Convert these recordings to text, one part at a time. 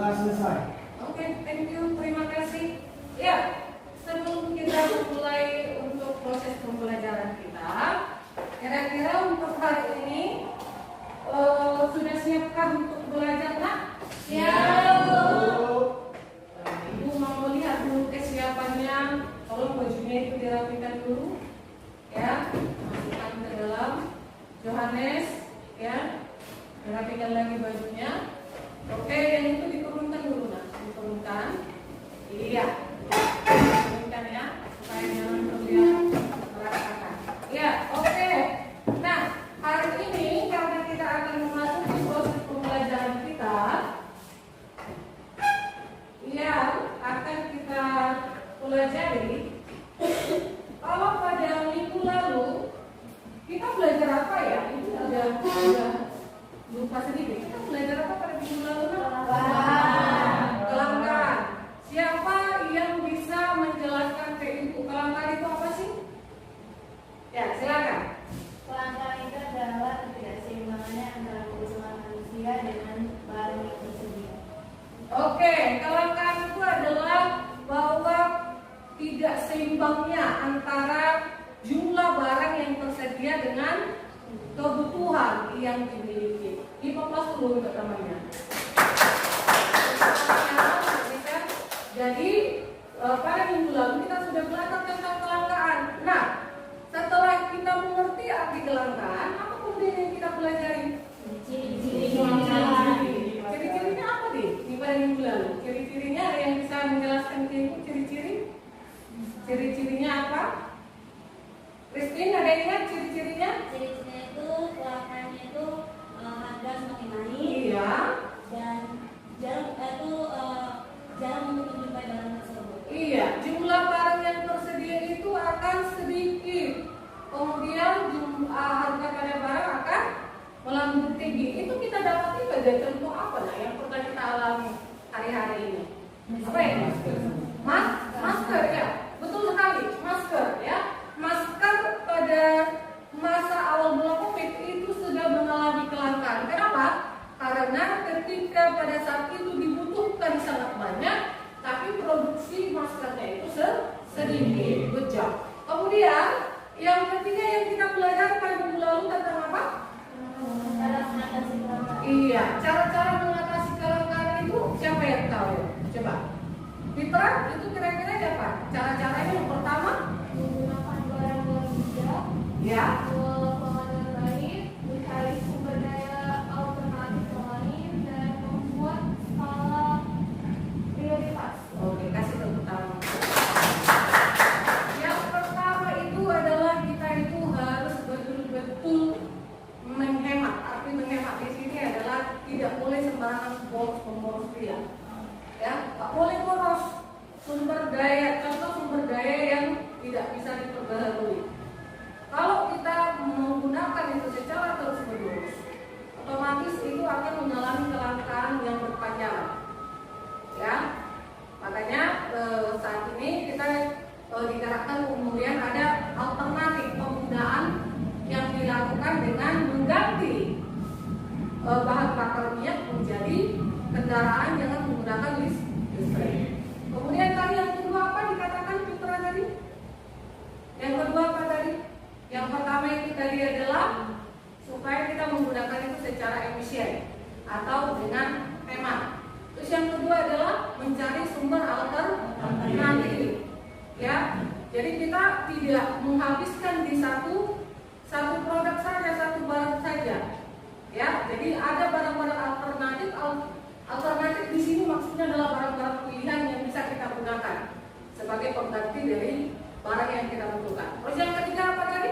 Telah selesai. Oke, thank you, terima kasih. Ya, sebelum kita mulai untuk proses pembelajaran kita, kira-kira untuk hari ini sudah siapkah untuk belajar, Nak? Siap. Ibu mau lihat dulu kesiapannya. Tolong bajunya itu dirapikan dulu, ya. Masukkan ke dalam Yohanes, ya. Dirapikan lagi bajunya. Oke, yang itu diturunkan dulu, Nak. Diturunkan. Iya. Diturunkan ya, supaya jangan terlihat berantakan. Iya, oke. Nah, hari ini karena kita akan memasuki proses pembelajaran kita, yang akan kita pelajari. Kalau pada minggu lalu kita belajar apa ya? Ini udah lupa sedikit. Kita belajar apa pada minggu lalu? Kelangkaan. Siapa yang bisa menjelaskan ke Ibu kelangkaan itu apa sih? Ya, silakan. Kelangkaan itu adalah ketidakseimbangannya antara kebutuhan manusia dengan barang yang tersedia. Oke, kelangkaan itu adalah bahwa tidak seimbangnya antara jumlah barang yang tersedia dengan kebutuhan yang dimiliki. Ini kelas dulu namanya. Jadi pada minggu lalu kita sudah belajar tentang kelangkaan. Nah, setelah kita mengerti arti kelangkaan, apa kemudian yang kita pelajari? Ciri-cirinya apa deh? Di pada minggu lalu, ciri-cirinya ada yang bisa menjelaskan ke Ibu ciri-ciri? Ciri-cirinya apa? Christine, ada yang ingat ciri-cirinya? Ciri-cirinya itu kelangkaannya itu harga semakin naik. Iya. Dan jarang untuk menjumpai barang tersebut. Iya, jumlah barang yang tersedia itu akan sedikit. Kemudian harga pada barang akan melambung tinggi. Itu kita dapati pada contoh apa nah yang pernah kita alami hari-hari ini? Apa ya? Masker ya. Betul sekali, masker ya. Masker pada masa awal mula Covid itu sudah mengalami kelangkaan. Kenapa? Karena ketika pada saat itu dibutuhkan sangat banyak, tapi produksi maskernya itu sedikit, bejat. Kemudian yang ketiga yang kita belajar pada minggu lalu tentang apa? Cara mengatasi kelangkaan. Iya, cara-cara mengatasi kelangkaan itu siapa yang tahu? Coba. Fitra, itu kira-kira apa? Cara-caranya yang pertama Menggunakan barang-barang bijak. ya, Pengadaan baik, mencari sumber daya alternatif lain, dan membuat skala prioritas. oke, kasih tepuk tangan. Yang pertama itu adalah kita itu harus betul-betul menghemat. Arti menghemat di sini adalah tidak boleh sembarangan boros dia. Ya, tak boleh boros sumber daya. Contoh sumber daya yang tidak bisa diperbaharui. Kalau kita menggunakan itu secara terus-menerus, otomatis itu akan mengalami kelangkaan yang berkepanjangan. Ya, makanya saat ini kita digerakkan kemudian ada alternatif penggunaan yang dilakukan dengan mengganti bahan bakar minyak menjadi kendaraan dengan menggunakan listrik. Kemudian tadi yang kedua apa dikatakan Fitra tadi? Yang kedua apa tadi? Yang pertama itu tadi adalah supaya kita menggunakan itu secara efisien atau dengan hemat. Terus yang kedua adalah mencari sumber alternatif. Ya, jadi kita tidak menghabiskan di satu produk saja, satu barang saja. Ya, jadi ada barang-barang alternatif. Alternatif di sini maksudnya adalah barang-barang pilihan yang bisa kita gunakan sebagai pengganti dari barang yang kita butuhkan. Terus yang ketiga apa tadi?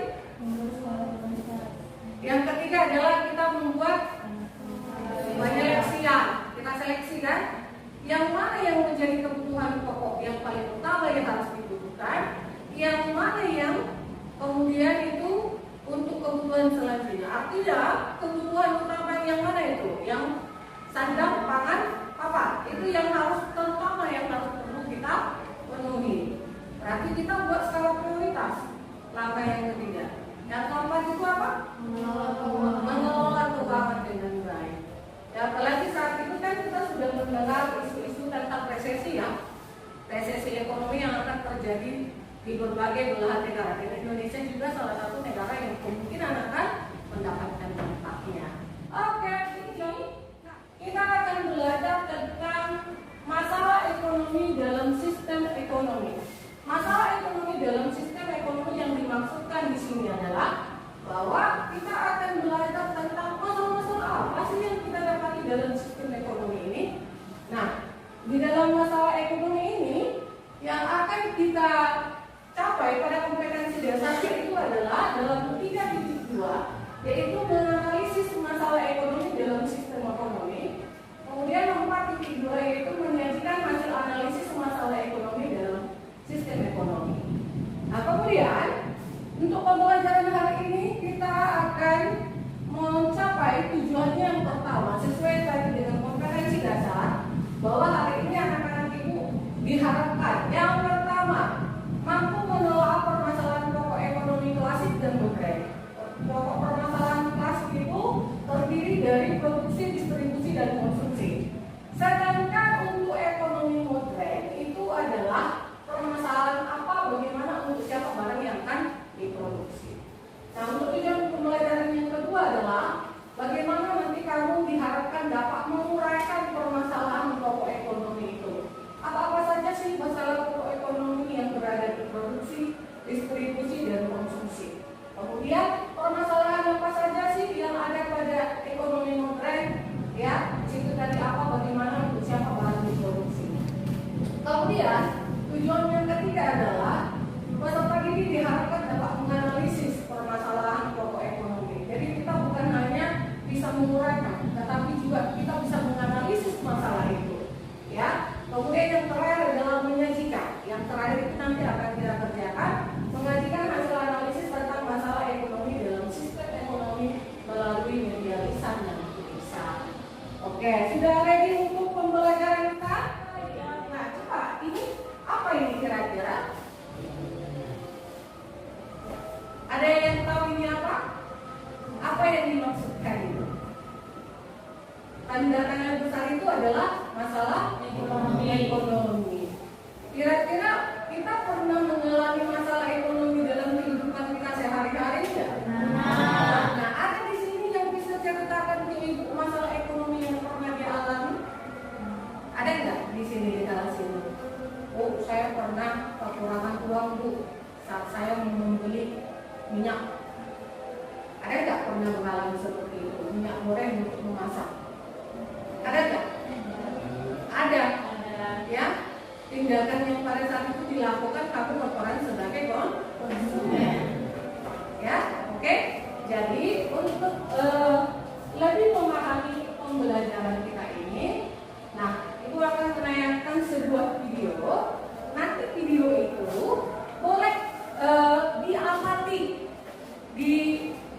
Yang ketiga adalah kita membuat penyeleksian. Kita seleksi kan yang mana yang menjadi kebutuhan pokok yang paling utama yang harus dibutuhkan, yang mana yang kemudian itu untuk kebutuhan selanjutnya. Artinya kebutuhan utama yang mana itu? Yang sandang, pangan, papan. Itu yang harus terutama yang harus perlu kita penuhi. Berarti kita buat skala prioritas. Langkah yang ketiga. Yang keempat itu apa? Mengelola keuangan dengan baik. Ya, apalagi saat itu kan kita sudah mendengar tentang resesi ya, resesi ekonomi yang akan terjadi di berbagai belahan negara. Dan Indonesia juga salah satu negara yang kemungkinan akan mendapatkan dampaknya. Oke, ini kita akan belajar tentang masalah ekonomi dalam sistem ekonomi. Masalah ekonomi dalam sistem ekonomi yang dimaksudkan di sini adalah bahwa kita akan belajar tentang masalah-masalah apa sih yang kita dapati dalam sistem ekonomi ini. Nah, di dalam masalah ekonomi ini yang akan kita capai pada kompetensi dasarnya itu adalah dalam 3.2, yaitu menganalisis masalah ekonomi dalam sistem ekonomi. Kemudian 4.2 yaitu menyajikan hasil analisis masalah ekonomi dalam sistem ekonomi. Nah, kemudian untuk pembelajaran hari ini kita akan mencapai tujuannya yang pertama sesuai tadi dengan kompetensi dasar, bahwa hari ini anak-anak ibu diharapkan yang pertama mampu menelaah permasalahan pokok ekonomi klasik dan modern. Pokok permasalahan klasik itu terdiri dari produksi, distribusi, dan konsumsi. Sedangkan untuk ekonomi modern itu adalah permasalahan apa, bagaimana, untuk siapa barang yang akan diproduksi. Nah, untuk tujuan pembelajaran yang kedua adalah bagaimana nanti kamu diharapkan dapat menguraikan permasalahan pokok ekonomi itu. Apa-apa saja sih masalah pokok ekonomi yang berada di produksi, distribusi, dan konsumsi. Kemudian permasalahan apa saja sih yang ada pada ekonomi modern, ya? Itu tadi apa, bagaimana, untuk siapa barang diproduksi. Kemudian tujuan yang ketiga adalah peserta didik diharapkan dapat menganalisis permasalahan pokok ekonomi. Jadi kita bukan hanya bisa menguraikan, tetapi juga kita bisa menganalisis masalah itu, ya. Kemudian yang terakhir adalah menyajikan. Yang terakhir itu nanti akan kita kerjakan, menyajikan hasil analisis tentang masalah ekonomi dalam sistem ekonomi melalui media lisan dan tulisan. Oke, sudah ready untuk pembelajaran kita? Nah, coba ini apa ini kira-kira? Ada yang tahu ini apa? Apa yang dimaksudkan itu? Tanda-tanda besar itu adalah masalah ekonomi. Kira-kira kita pernah mengalami masalah ekonomi dalam kehidupan kita sehari-hari tidak? Nah, ada di sini yang bisa ceritakan ke ibu masalah ekonomi yang pernah dialami? Ada nggak di sini, di kelas ini? Oh, saya pernah kekurangan uang, Bu, saat saya membeli minyak. Ada nggak pernah mengalami seperti itu? Minyak goreng untuk memasak. Ada nggak? Ada. Ya. Tindakan yang pada saat itu dilakukan kamu berperan sebagai konsumen. Ya, oke. Jadi untuk lebih memahami pembelajaran kita ini, nah, Ibu akan menayangkan sebuah video. Nanti video itu boleh diamati,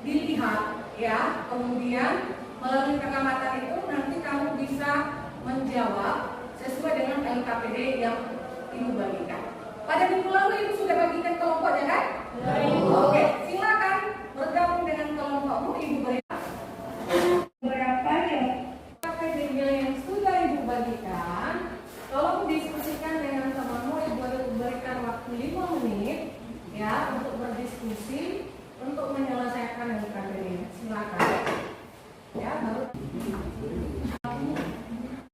dilihat, ya. Kemudian melalui pengamatan itu nanti kamu bisa menjawab sesuai dengan LKPD yang Ibu bagikan. Pada minggu lalu Ibu sudah bagikan kelompoknya kan? Oke, silakan bergabung dengan kelompokmu. Ibu berikan berapa ya LKPD yang sudah Ibu bagikan. Tolong diskusikan dengan temanmu. Ibu berikan waktu 5 menit ya untuk berdiskusi untuk menyelesaikan LKPD. Silakan. Ya, baru.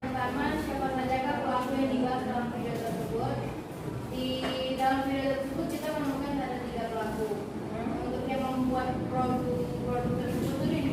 Pertama, siapa saja pelaku yang dibahas dalam video tersebut? Di dalam video tersebut kita menemukan ada 3 pelaku. Untuk yang membuat produk tersebut itu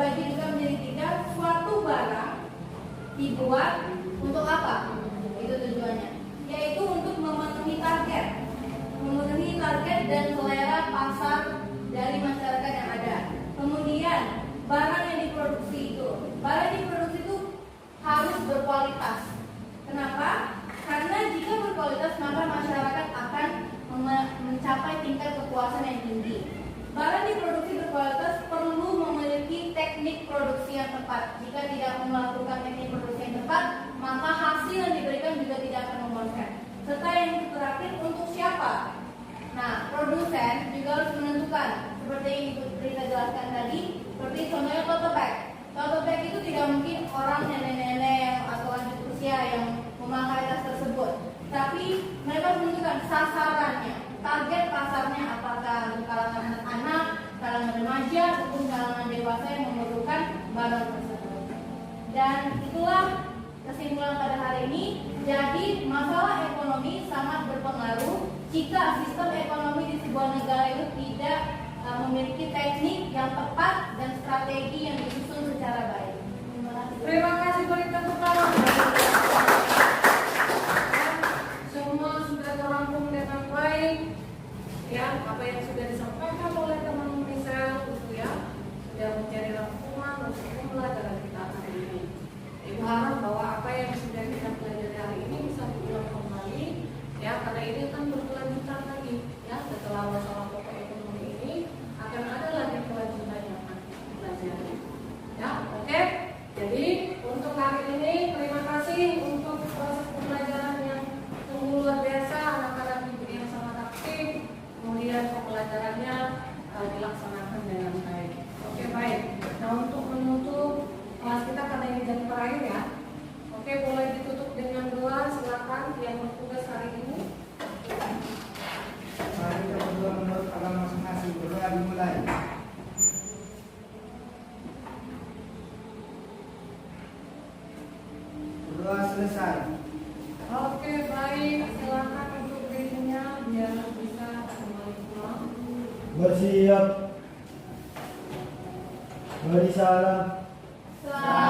dibagi juga menjadi 3. Suatu barang dibuat untuk apa? Itu tujuannya, yaitu untuk memenuhi target dan selera pasar dari masyarakat yang ada. Kemudian barang yang diproduksi itu harus berkualitas. Kenapa? Karena jika berkualitas maka masyarakat akan mencapai tingkat kepuasan yang tinggi. Barang diproduksi berkualitas perlu memiliki teknik produksi yang tepat. Jika tidak melakukan teknik produksi yang tepat, maka hasil yang diberikan juga tidak akan memuaskan. Serta yang terakhir, untuk siapa? Nah, produsen juga harus menentukan. Seperti yang Ibu Rita jelaskan tadi, seperti contohnya tote bag. Tote bag itu tidak mungkin orang nenek-nenek atau lanjut usia yang memakai tas tersebut. Tapi mereka menentukan sasarannya, target pasarnya, apakah di kalangan anak-anak, kalangan remaja, ataupun kalangan dewasa yang memerlukan barang tersebut. Dan itulah kesimpulan pada hari ini. Jadi masalah ekonomi sangat berpengaruh jika sistem ekonomi di sebuah negara itu tidak memiliki teknik yang tepat dan strategi yang disusun secara baik. Terima kasih, beri tepuk tangan. Semua sudah terangkum dengan baik. Ya, apa yang sudah disampaikan oleh teman Michelle itu ya sudah menjadi rangkuman untuk pembelajaran kita hari ini. Ibu harap bahwa apa yang sudah kita pelajari hari ini bisa diulang kembali, ya, karena ini kan berkelanjutan lagi, ya, setelah masalah pokok ekonomi ini akan ada lagi kelanjutan yang akan kita pelajari. Ya, oke. Jadi untuk hari ini terima kasih untuk proses pembelajaran yang sungguh luar biasa, anak-anak ibu yang sangat aktif, kemudian pembelajarannya dilaksanakan dengan baik. Oke, baik. Nah, untuk menutup kelas kita karena ini jam terakhir ya. Oke, boleh ditutup dengan doa. Silakan yang bertugas hari ini. Mari kita berdoa menurut agama masing-masing. Berdoa dimulai. Berdoa selesai. Oke, baik. Silakan untuk dirinya biar bisa kembali pulang. Bersiap. Beri salam. Selamat